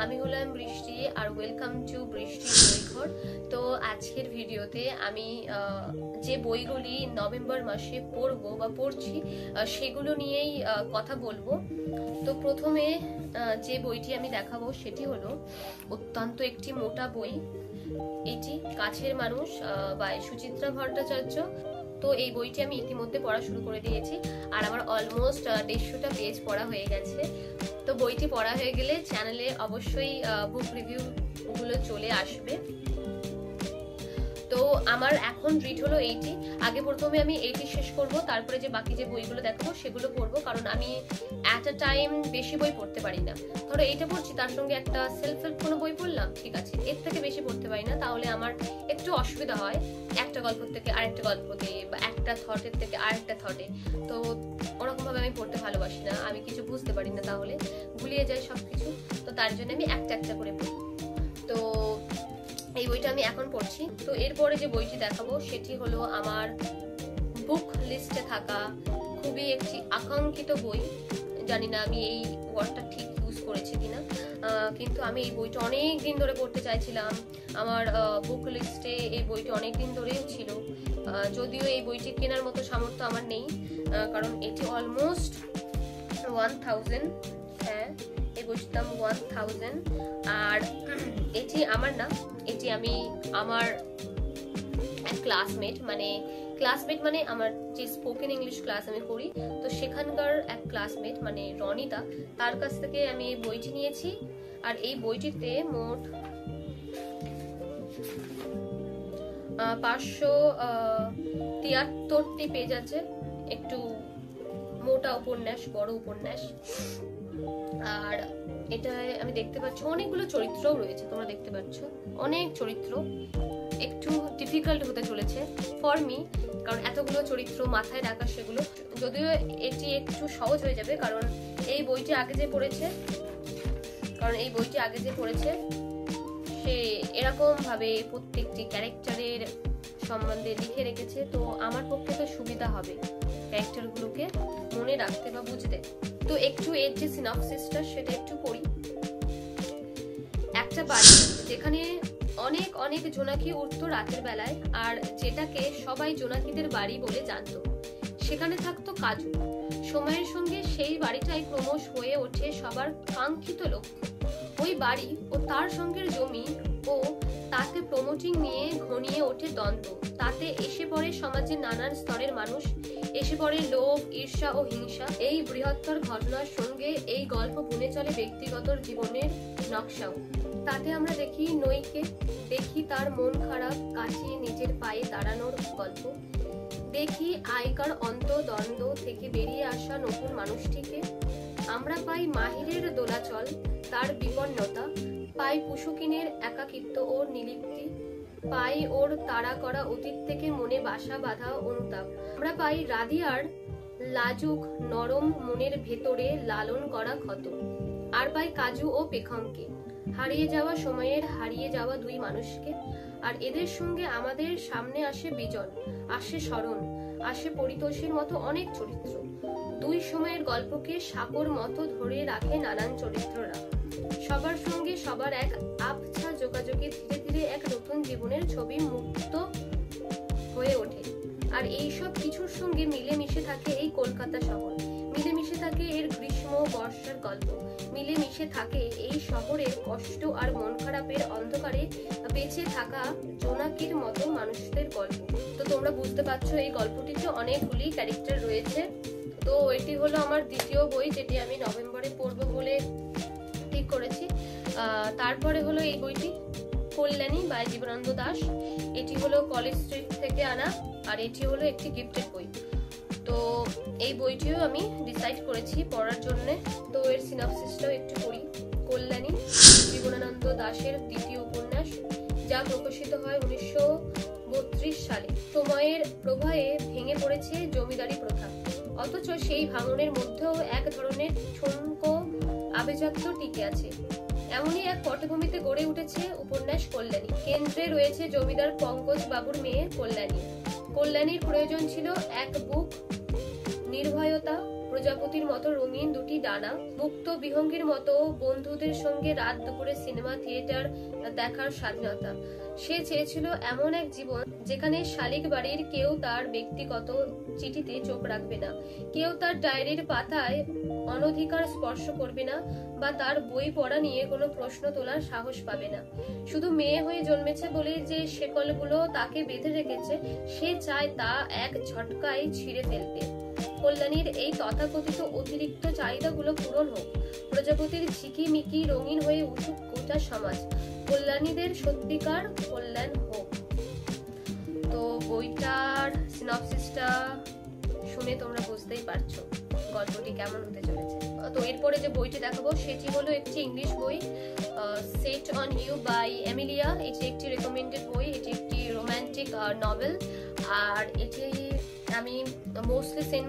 আমি হলাম বৃষ্টি আর ওয়েলকাম টু বৃষ্টি বইঘর। তো আজকের ভিডিওতে আমি যে বইগুলি নভেম্বর মাসে পড়বো বা পড়ছি সেগুলো নিয়েই কথা বলবো। তো প্রথমে যে বইটি আমি দেখাবো সেটি হলো অত্যন্ত একটি মোটা বই, এটি কাছের মানুষ বাই সুচিত্রা ভট্টাচার্য। তো এই বইটি আমি ইতিমধ্যে পড়া শুরু করে দিয়েছি আর আমার অলমোস্ট 150টা পেজ পড়া হয়ে গেছে। তো বইটি পড়া হয়ে গেলে চ্যানেলে অবশ্যই বুক রিভিউ গুলো চলে আসবে। তো আমার এখন রিড হলো এইটি। আগে প্রথমে আমি এইটি শেষ করব, তারপরে যে বাকি যে বইগুলো দেখাবো সেগুলো পড়বো, কারণ আমি অ্যাট আ টাইম বেশি বই পড়তে পারি না। ধরো এইটা পড়ছি, তার সঙ্গে একটা সেলফ হেল্প কোনো বই পড়লাম, ঠিক আছে, এর থেকে বেশি পড়তে পারি না, তাহলে আমার একটু অসুবিধা হয় একটা গল্প থেকে আরেকটা গল্পতে বা একটা থটের থেকে আরেকটা থটে। তো ওরকম ভাবে আমি পড়তে ভালোবাসি না, আমি কিছু বুঝতে পারি না, তাহলে গুলিয়ে যায় সবকিছু। তো তার জন্য আমি একটা একটা করে পড়ি। তো এই বইটা আমি এখন পড়ছি। তো এরপরে যে বইটি দেখাবো সেটি হলো আমার বুক লিস্টে থাকা খুবই একটি আকাঙ্ক্ষিত বই। জানি না আমি এই ওয়ার্ডটা ঠিক ইউজ করেছি কিনা, কিন্তু আমি এই বইটা অনেক দিন ধরে পড়তে চাইছিলাম। আমার বুক লিস্টে এই বইটি অনেক দিন ধরেই ছিল, যদিও এই বইটি কেনার মতো সামর্থ্য আমার নেই, কারণ এটি অলমোস্ট 1000। হ্যাঁ, এই বইটির দাম 1000। আর এটি আমার না, এটি আমি আমার এক ক্লাসমেট মানে আমার যে স্পোকেন ইংলিশ ক্লাস আমি করি, তো সেখানকার এক ক্লাসমেট মানে রনিতা, তার কাছ থেকে আমি এই বইটি নিয়েছি। আর এই বইটিতে মোট 573টি পেজ আছে, একটু মোটা উপন্যাস, বড় উপন্যাস। আর এটায় আমি দেখতে পাচ্ছি অনেকগুলো চরিত্রও রয়েছে, তোমরা দেখতে পাচ্ছ অনেক চরিত্র। একটু ডিফিকাল্ট হতে চলেছে ফর মি, কারণ এতগুলো চরিত্র মাথায় রাখা, সেগুলো যদিও এটি একটু সহজ হয়ে যাবে, কারণ এই বইটি আগে যে পড়েছে সে এরকম ভাবে প্রত্যেকটি ক্যারেক্টারের সম্বন্ধে লিখে রেখেছে। তো আমার পক্ষে তো সুবিধা হবে ক্যারেক্টারগুলোকে মনে রাখতে বা বুঝতে। তো একটু এর যে সিনপসিসটা সেটা একটু পড়ি। একটা বাড়ি যেখানে অনেক অনেক জোনাকি উঠতো রাতের বেলায়, আর যেটাকে সবাই জোনাকিদের বাড়ি বলে জানতো, সেখানে থাকতো কাজু। সময়ের সঙ্গে সেই বাড়িটাই ক্রমশ হয়ে ওঠে সবার কাঙ্ক্ষিত লক্ষ্য। ওই বাড়ি ও তার সঙ্গের জমি ও তাতে প্রমোটিং নিয়ে ঘনিয়ে ওঠে দ্বন্দ্ব। তাতে এসে পড়ে সমাজের নানান স্তরের মানুষ, এসে পড়ে লোভ, ঈর্ষা ও হিংসা। এই বৃহত্তর ঘটনার সঙ্গে এই গল্প বুনে চলে ব্যক্তিগত জীবনের নকশাও। তাতে আমরা দেখি নইকে, দেখি তার মন খারাপ কাটিয়ে নিজের পায়ে দাঁড়ানোর গল্প, দেখি আয়কার অন্তদ্বন্দ্ব থেকে বেরিয়ে আসা নতুন মানুষটিকে। আমরা পাই মাহিরের দোলাচল, তার বিপন্নতা, পাই পুশুকিনের একাকিত্ব ও নিলিপ্তি, পাই ওর তাড়া করা অতীত থেকে মনে বাসা বাঁধা অনুতাপ। আমরা পাই রাধিয়ার লাজুক নরম মনের ভেতরে লালন করা ক্ষত। আর পাই কাজু ও পেখমকে, হারিয়ে যাওয়া সময়ের হারিয়ে যাওয়া দুই মানুষকে। আর এদের সঙ্গে আমাদের সামনে আসে বিজন, আসে স্মরণ, আসে পরিতোষের মতো অনেক চরিত্র। দুই সময়ের গল্পকে সাঁকোর মতো ধরে রাখে নানান চরিত্ররা। সবার সঙ্গে সবার এক আবছা যোগাযোগে ধীরে ধীরে এক নতুন জীবনের ছবি মুক্ত হয়ে ওঠে। আর এই সব কিছুর সঙ্গে মিলেমিশে থাকে এই কলকাতা শহর, মিলেমিশে থাকে এর গ্রীষ্ম বর্ষার গল্প, মিলেমিশে থাকে এই শহরের কষ্ট আর মন খারাপের অন্ধকারে বেঁচে থাকা জোনাকির মতো মানুষদের গল্প। তো তোমরা বুঝতে পারছো এই গল্পটিতে অনেকগুলি ক্যারেক্টার রয়েছে। তো এটি হলো আমার দ্বিতীয় বই, যেটি আমি নভেম্বরে পড়বো বলে ঠিক করেছি। তারপরে হলো এই বইটি কল্যাণী বাই জীবনানন্দ দাশ। এটি হলো কলেজ স্ট্রিট থেকে আনা, আর এটি হলো একটি গিফটেড বই। তো এই বইটিও আমি ডিসাইড করেছি পড়ার জন্য। তো এর সিনপসিসটাও একটু পড়ি। কল্যাণী জীবনানন্দ দাশের দ্বিতীয় উপন্যাস, যা প্রকাশিত হয় 1932 সালে। সময়ের প্রবাহে ভেঙে পড়েছে জমিদারি প্রথা, অথচ সেই ভাঙনের মধ্যেও এক ধরনের ঠুনকো আভিজাত্য টিকে আছে। এমনই এক পটভূমিতে গড়ে উঠেছে উপন্যাস কল্যাণী। কেন্দ্রে রয়েছে জমিদার পঙ্কজ বাবুর মেয়ে কল্যাণী। কল্যাণীর প্রয়োজন ছিল এক বুক নির্ভয়তা, প্রজাপতির মতো রঙিন দুটি ডানা, মুক্ত বিহঙ্গের মতো বন্ধুদের সঙ্গে রাত দুপুরে সিনেমা থিয়েটার দেখার স্বাধীনতা। সে চেয়েছিল এমন এক জীবন যেখানে শালিক বাড়ির কেউ তার ব্যক্তিগত চিঠিতে চোখ রাখবে না, কেউ তার ডায়েরির পাতায় অনধিকার স্পর্শ করবে না, বা তার বই পড়া নিয়ে কোনো প্রশ্ন তোলার সাহস পাবে না। শুধু মেয়ে হয়ে জন্মেছে বলে যে শেকলগুলো তাকে বেঁধে রেখেছে, সে চায় তা এক ঝটকায় ছিঁড়ে ফেলতে। কল্যাণীর এই তথাকথিত অতিরিক্ত চাহিদাগুলো পূরণ হোক, প্রজাপতির ঝিকিমিকি রঙিন হয়ে উঠুক গোটা সমাজ, কল্যাণীদের সত্যিকার কল্যাণ হোক। তো বইটার সিনপসিসটা শুনে তোমরা বুঝতেই পারছো গল্পটি কেমন হতে চলেছে। তো এরপরে যে বইটি দেখাবো সেটি হলো একটি ইংলিশ বই, set on you by Emilia. এটি একটি রেকমেন্ডেড বই, এটি একটি রোমান্টিক নভেল। আর এটি আমি মোস্টলি সেন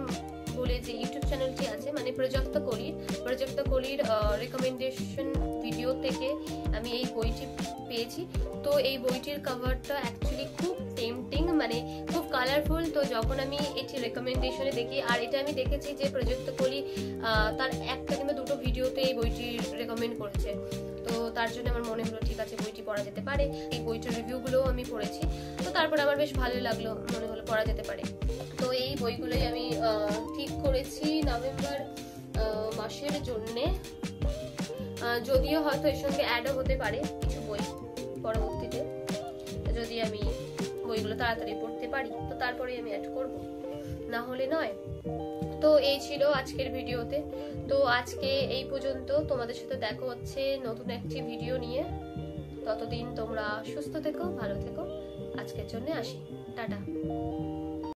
বলে যে ইউটিউব চ্যানেলটি আছে, মানে প্রযুক্ত কলির রেকমেন্ডেশন ভিডিও থেকে আমি এই বইটি পেয়েছি। তো এই বইটির কভারটা অ্যাকচুয়ালি খুব টেম্পটিং, মানে খুব কালারফুল। তো যখন আমি এটি রেকমেন্ডেশনে দেখি, আর এটা আমি দেখেছি যে প্রযুক্ত কলি তার একটা কিংবা দুটো ভিডিওতে এই বইটি রেকমেন্ড করেছে, তো তার জন্য আমার মনে হলো ঠিক আছে বইটি পড়া যেতে পারে। এই বইটির রিভিউগুলোও আমি পড়েছি, তো তারপর আমার বেশ ভালো লাগলো, মনে হলো পড়া যেতে পারে। তো এই বইগুলোই আমি ঠিক করেছি নভেম্বর মাসের জন্যে, যদিও হয়তো এর সঙ্গে অ্যাডও হতে পারে কিছু বই পরবর্তীতে, যদি আমি বইগুলো তাড়াতাড়ি পড়তে পারি তো তারপরে আমি অ্যাড করব, না হলে নয়। তো এই ছিল আজকের ভিডিওতে। তো আজকে এই পর্যন্ত, তোমাদের সাথে দেখা হচ্ছে নতুন একটি ভিডিও নিয়ে। ততদিন তোমরা সুস্থ থেকো, ভালো থেকো। আজকের জন্য আসি, টাটা।